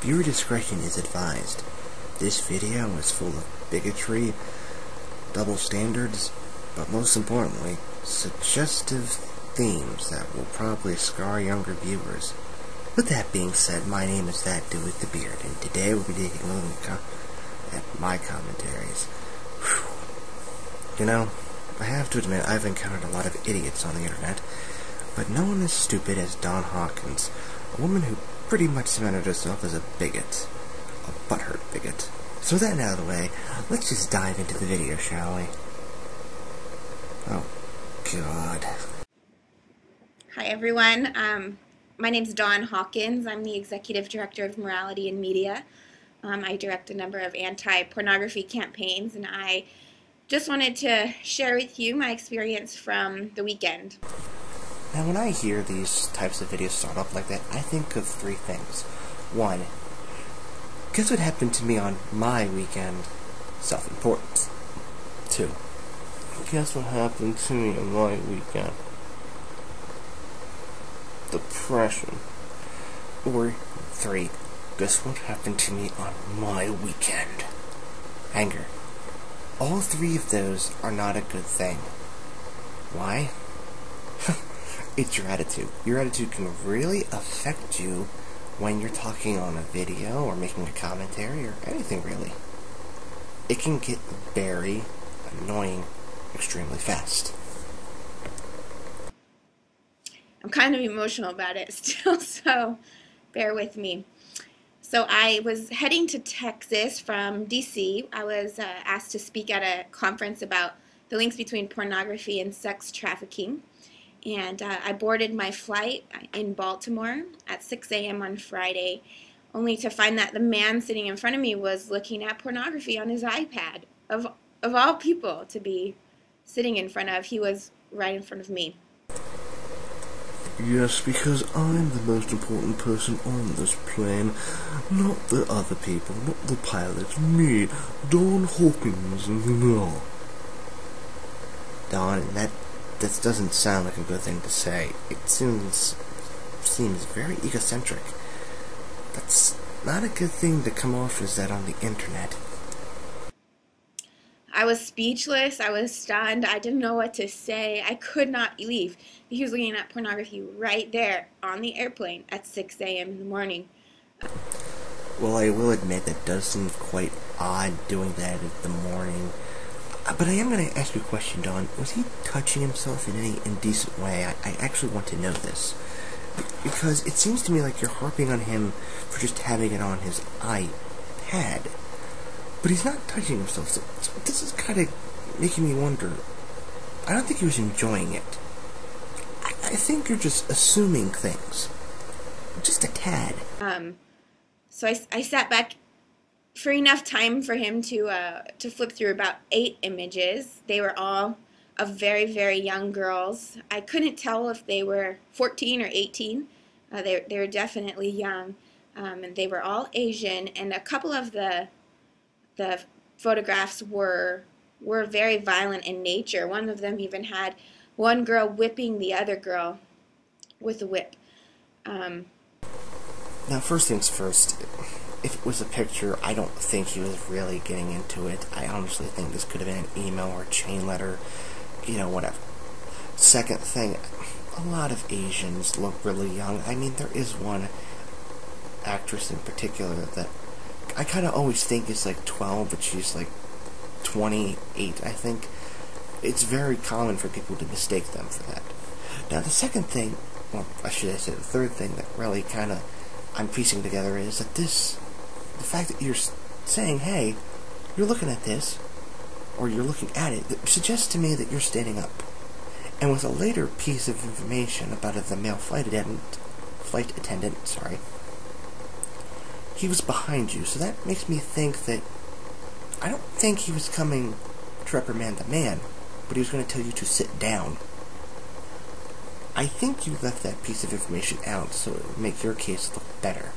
Viewer discretion is advised. This video is full of bigotry, double standards, but most importantly, suggestive themes that will probably scar younger viewers. With that being said, my name is That Dude with the Beard, and today we'll be taking a look at my commentaries. Whew. You know, I have to admit I've encountered a lot of idiots on the internet, but no one as stupid as Dawn Hawkins, a woman who pretty much cemented herself as a bigot. A butthurt bigot. So with that out of the way, let's just dive into the video, shall we? Oh, God. Hi, everyone. My name's Dawn Hawkins. I'm the Executive Director of Morality and Media. I direct a number of anti-pornography campaigns, and I just wanted to share with you my experience from the weekend. Now, when I hear these types of videos start up like that, I think of three things. One, guess what happened to me on my weekend? Self-importance. Two, guess what happened to me on my weekend? Depression. Or three, guess what happened to me on my weekend? Anger. All three of those are not a good thing. Why? It's your attitude. Your attitude can really affect you when you're talking on a video or making a commentary or anything really. It can get very annoying extremely fast. I'm kind of emotional about it still, so bear with me. So I was heading to Texas from DC. I was asked to speak at a conference about the links between pornography and sex trafficking. And I boarded my flight in Baltimore at 6 a.m. on Friday, only to find that the man sitting in front of me was looking at pornography on his iPad. Of all people to be sitting in front of, he was right in front of me. Yes, because I'm the most important person on this plane, not the other people, not the pilot, me, Dawn Hawkins, no. Dawn, that doesn't sound like a good thing to say. It seems very egocentric. That's not a good thing to come off as that on the internet. I was speechless. I was stunned. I didn't know what to say. I could not believe he was looking at pornography right there on the airplane at 6 a.m. in the morning. Well, I will admit that does seem quite odd doing that in the morning. But I am going to ask you a question, Dawn. Was he touching himself in any indecent way? I actually want to know this. Because it seems to me like you're harping on him for just having it on his iPad. But he's not touching himself, so this is kind of making me wonder. I don't think he was enjoying it. I think you're just assuming things. Just a tad. So I sat back for enough time for him to flip through about 8 images. They were all of very, very young girls. I couldn't tell if they were 14 or 18. They were definitely young, and they were all Asian. And a couple of the photographs were very violent in nature. One of them even had one girl whipping the other girl with a whip. Now, first things first. If it was a picture, I don't think he was really getting into it. I honestly think this could have been an email or a chain letter, you know, whatever. Second thing, a lot of Asians look really young. I mean, there is one actress in particular that I kind of always think is like 12, but she's like 28, I think. It's very common for people to mistake them for that. Now, the second thing, well, I should say the third thing that really kind of I'm piecing together is that the fact that you're saying, hey, you're looking at this, or you're looking at it, that suggests to me that you're standing up. And with a later piece of information about the male flight attendant, he was behind you, so that makes me think that I don't think he was coming to reprimand the man, but he was going to tell you to sit down. I think you left that piece of information out so it would make your case look better.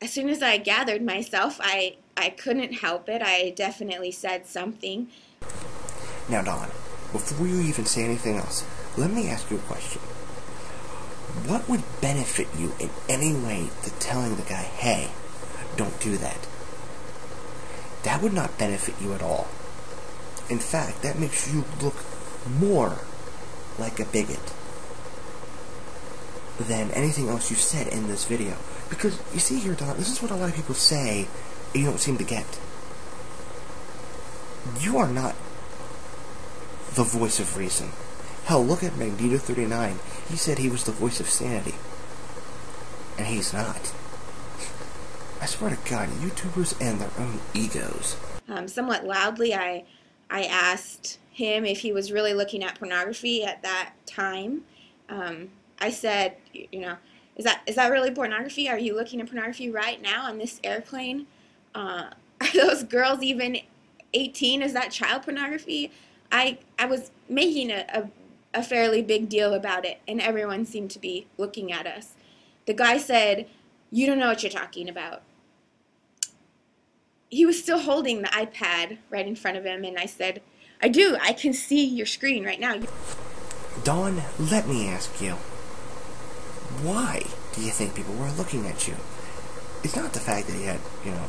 As soon as I gathered myself, I couldn't help it. I definitely said something. Now, Dawn, before you even say anything else, let me ask you a question. What would benefit you in any way to telling the guy, hey, don't do that? That would not benefit you at all. In fact, that makes you look more like a bigot than anything else you said in this video. Because, you see here, Don, this is what a lot of people say you don't seem to get. You are not the voice of reason. Hell, look at Magneto39. He said he was the voice of sanity. And he's not. I swear to God, YouTubers and their own egos. Somewhat loudly, I asked him if he was really looking at pornography at that time. I said, you know, is that really pornography? Are you looking at pornography right now on this airplane? Are those girls even 18? Is that child pornography? I was making a fairly big deal about it, and everyone seemed to be looking at us. The guy said, you don't know what you're talking about. He was still holding the iPad right in front of him, and I said, I do. I can see your screen right now. Dawn, let me ask you, why do you think people were looking at you? It's not the fact that he had, you know,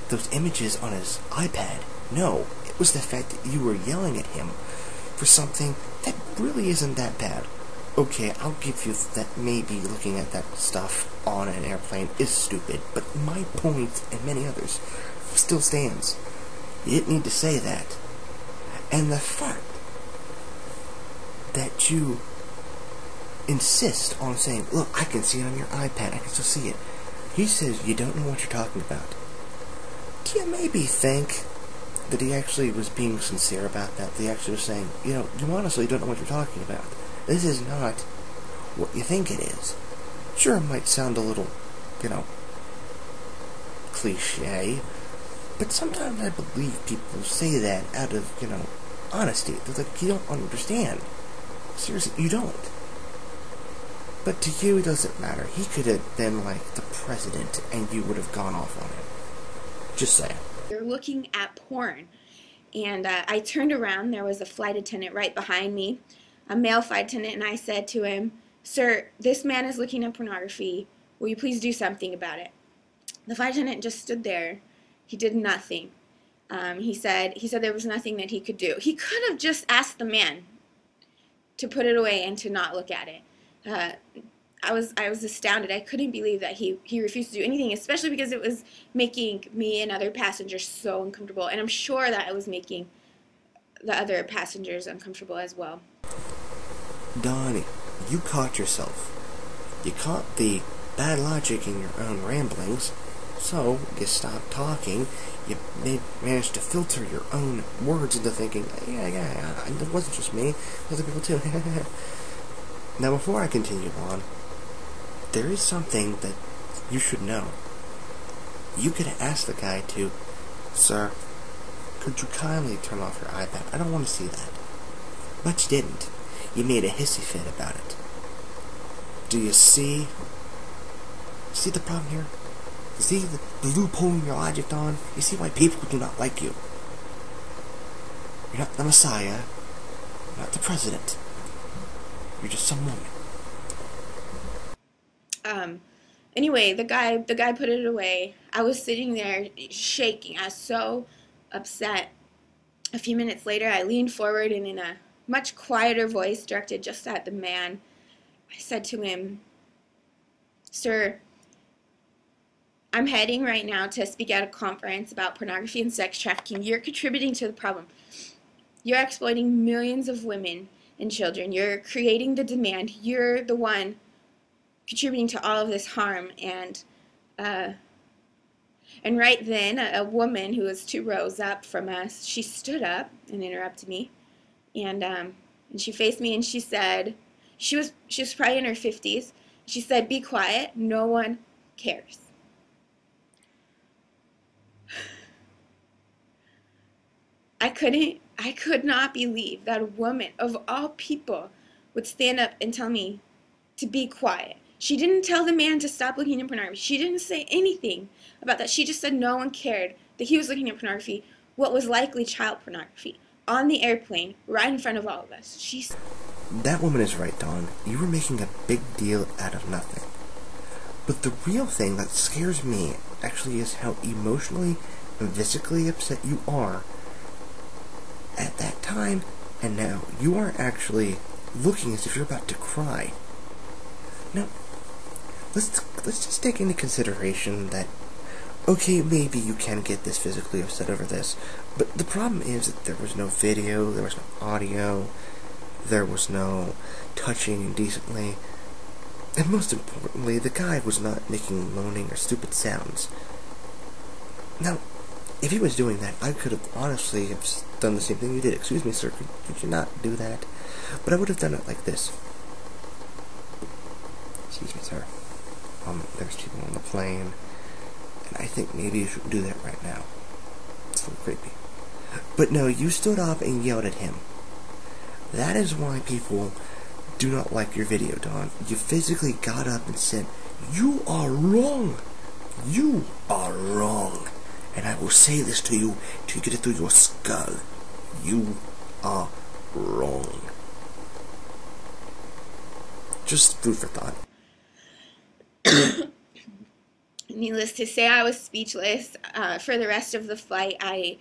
those images on his iPad. No, it was the fact that you were yelling at him for something that really isn't that bad. Okay, I'll give you that maybe looking at that stuff on an airplane is stupid, but my point, and many others, still stands. You didn't need to say that. And the fact that you insist on saying, look, I can see it on your iPad, I can still see it. He says you don't know what you're talking about. Do you maybe think that he actually was being sincere about that? That he actually was saying, you know, you honestly don't know what you're talking about. This is not what you think it is. Sure, it might sound a little, you know, cliche, but sometimes I believe people say that out of, you know, honesty. They're like, you don't understand. Seriously, you don't. But to you, it doesn't matter. He could have been like the president, and you would have gone off on him. Just saying. You're looking at porn. And I turned around. There was a flight attendant right behind me, a male flight attendant, and I said to him, sir, this man is looking at pornography. Will you please do something about it? The flight attendant just stood there. He did nothing. He said there was nothing that he could do. He could have just asked the man to put it away and to not look at it. I was astounded. I couldn't believe that he refused to do anything, especially because it was making me and other passengers so uncomfortable, and I'm sure that it was making the other passengers uncomfortable as well. Donnie, you caught yourself. You caught the bad logic in your own ramblings, so you stopped talking. You managed to filter your own words into thinking, yeah, it wasn't just me, other people too. Now, before I continue on, there is something that you should know. You could ask the guy to, sir, could you kindly turn off your iPad? I don't want to see that. But you didn't. You made a hissy fit about it. Do you see the problem here? You see the loophole in your logic, Don? You see why people do not like you? You're not the Messiah. You're not the president. You're just some woman. Anyway, the guy put it away. I was sitting there shaking. I was so upset. A few minutes later, I leaned forward and in a much quieter voice directed just at the man, I said to him, sir, I'm heading right now to speak at a conference about pornography and sex trafficking. You're contributing to the problem. You're exploiting millions of women and children. You're creating the demand. You're the one contributing to all of this harm. And right then, a woman who was 2 rows up from us, she stood up and interrupted me. And she faced me and she said, she was probably in her 50s. She said, be quiet. No one cares. I could not believe that a woman of all people would stand up and tell me to be quiet. She didn't tell the man to stop looking at pornography. She didn't say anything about that. She just said no one cared that he was looking at pornography, what was likely child pornography, on the airplane, right in front of all of us. that woman is right, Dawn. You were making a big deal out of nothing. But the real thing that scares me actually is how emotionally and physically upset you are at that time, and now you are actually looking as if you're about to cry. Now, let's just take into consideration that, okay, maybe you can get this physically upset over this, but the problem is that there was no video, there was no audio, there was no touching indecently, and most importantly, the guy was not making moaning or stupid sounds. Now, if he was doing that, I could have honestly done the same thing you did. Excuse me, sir, could you not do that? But I would have done it like this. Excuse me, sir. There's people on the plane, and I think maybe you should do that right now. It's a little creepy. But no, you stood up and yelled at him. That is why people do not like your video, Dawn. You physically got up and said, "You are wrong. You are wrong. And I will say this to you till you get it through your skull. You are wrong." Just food for thought. Needless to say, I was speechless for the rest of the flight. I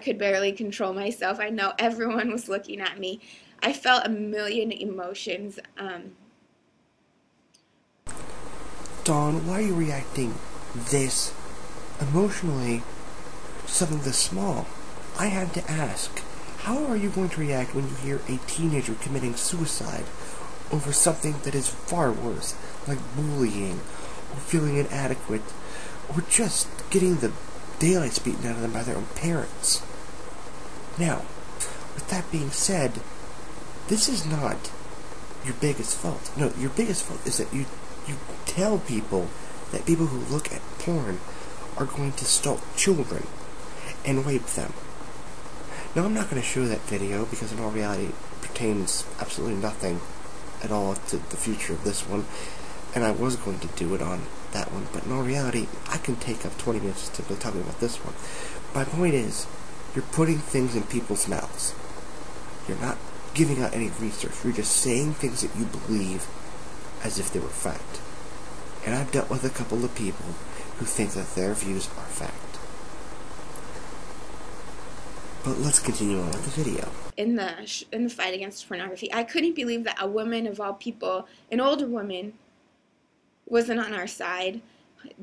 could barely control myself. I know everyone was looking at me. I felt a million emotions. Dawn, why are you reacting this emotionally to something this small? I had to ask, how are you going to react when you hear a teenager committing suicide over something that is far worse, like bullying, or feeling inadequate, or just getting the daylights beaten out of them by their own parents? Now, with that being said, this is not your biggest fault. No, your biggest fault is that you tell people that people who look at porn are going to stalk children and rape them. Now, I'm not going to show that video because in all reality it pertains absolutely nothing at all to the future of this one, and I was going to do it on that one, but in all reality I can take up 20 minutes simply talking about this one. My point is, you're putting things in people's mouths. You're not giving out any research. You're just saying things that you believe as if they were fact. And I've dealt with a couple of people who think that their views are fact. But let's continue on with the video. In the fight against pornography, I couldn't believe that a woman of all people, an older woman, wasn't on our side.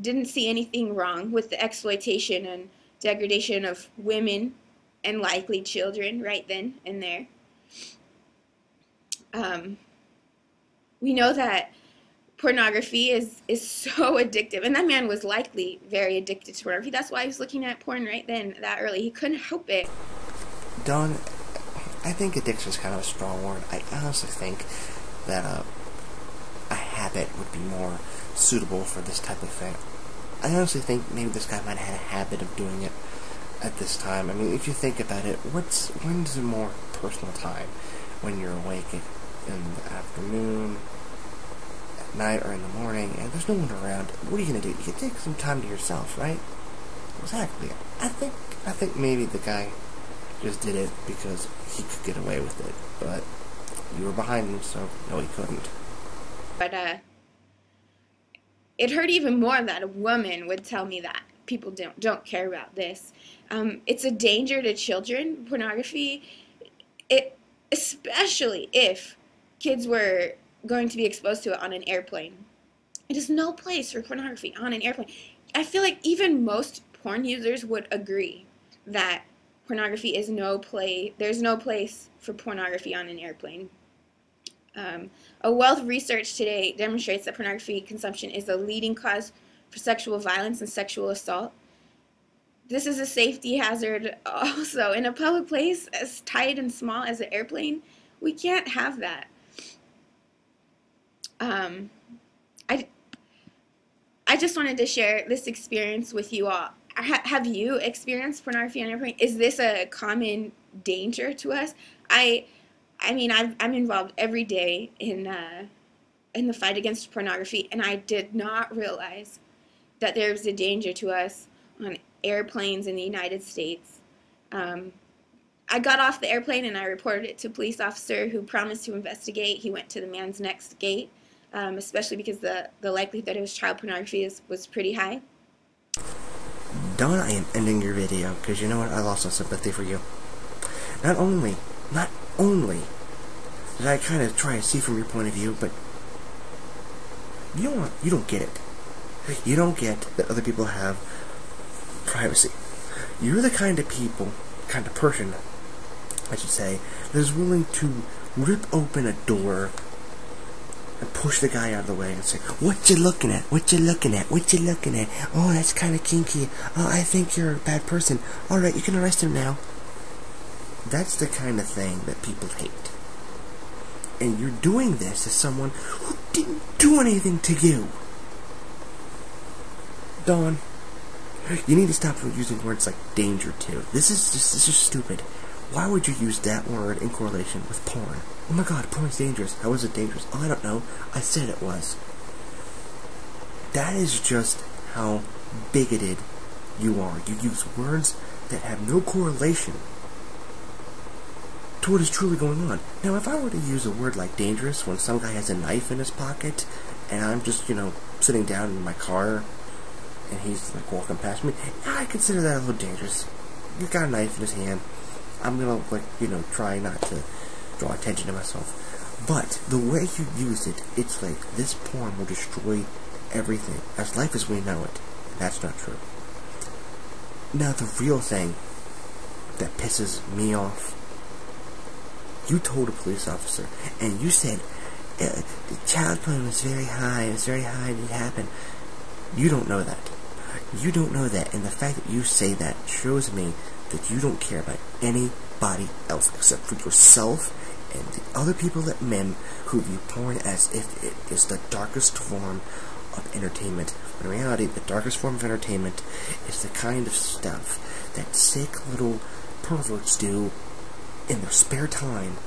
Didn't see anything wrong with the exploitation and degradation of women and likely children right then and there. We know that pornography is so addictive, and that man was likely very addicted to pornography. That's why he was looking at porn right then, that early. He couldn't help it. Dawn, I think addiction is kind of a strong word. I honestly think that a habit would be more suitable for this type of thing. I honestly think maybe this guy might have had a habit of doing it at this time. I mean, if you think about it, when's a more personal time? When you're awake in the afternoon, at night, or in the morning, and there's no one around. What are you going to do? You can take some time to yourself, right? Exactly. I think maybe the guy just did it because he could get away with it, but you were behind him, so no, he couldn't. But it hurt even more that a woman would tell me that people don't care about this. It's a danger to children, pornography, especially if kids were going to be exposed to it on an airplane. It is no place for pornography on an airplane. I feel like even most porn users would agree that pornography is there's no place for pornography on an airplane. A wealth of research today demonstrates that pornography consumption is a leading cause for sexual violence and sexual assault. This is a safety hazard also. In a public place as tight and small as an airplane, we can't have that. I just wanted to share this experience with you all. Have you experienced pornography on an airplane? Is this a common danger to us? I mean, I'm involved every day in the fight against pornography, and I did not realize that there's a danger to us on airplanes in the United States. I got off the airplane and I reported it to a police officer who promised to investigate. He went to the man's next gate, especially because the likelihood it was child pornography was pretty high. Dawn, I am ending your video, because you know what? I lost my sympathy for you. Not only did I kind of try to see from your point of view, but you don't get it. You don't get that other people have privacy. You're the kind of person, I should say, that is willing to rip open a door and push the guy out of the way and say, "What you looking at? What you looking at? What you looking at? Oh, that's kind of kinky. Oh, I think you're a bad person. Alright, you can arrest him now." That's the kind of thing that people hate. And you're doing this to someone who didn't do anything to you. Dawn, you need to stop using words like danger too. This is just stupid. Why would you use that word in correlation with porn? Oh my god, porn's dangerous. How is it dangerous? Oh, I don't know. I said it was. That is just how bigoted you are. You use words that have no correlation to what is truly going on. Now, if I were to use a word like dangerous when some guy has a knife in his pocket, and I'm just, sitting down in my car, and he's, like, walking past me, I consider that a little dangerous. He's got a knife in his hand. I'm gonna, try not to draw attention to myself. But the way you use it, it's like this porn will destroy everything, as life as we know it. That's not true. Now, the real thing that pisses me off, you told a police officer, and you said, the child porn was very high, it didn't happen. You don't know that. You don't know that, and the fact that you say that shows me that you don't care about anybody else except for yourself and the other people that men who view porn as if it is the darkest form of entertainment. When in reality, the darkest form of entertainment is the kind of stuff that sick little perverts do in their spare time,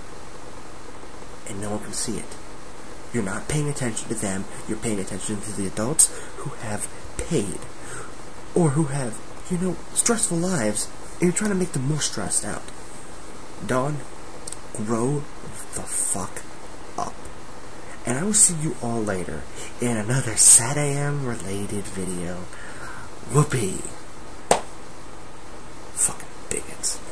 and no one can see it. You're not paying attention to them, you're paying attention to the adults who have paid, or who have, stressful lives, and you're trying to make them more stressed out. Dawn, grow the fuck up. And I will see you all later in another Sad AM related video. Whoopee. Fucking bigots.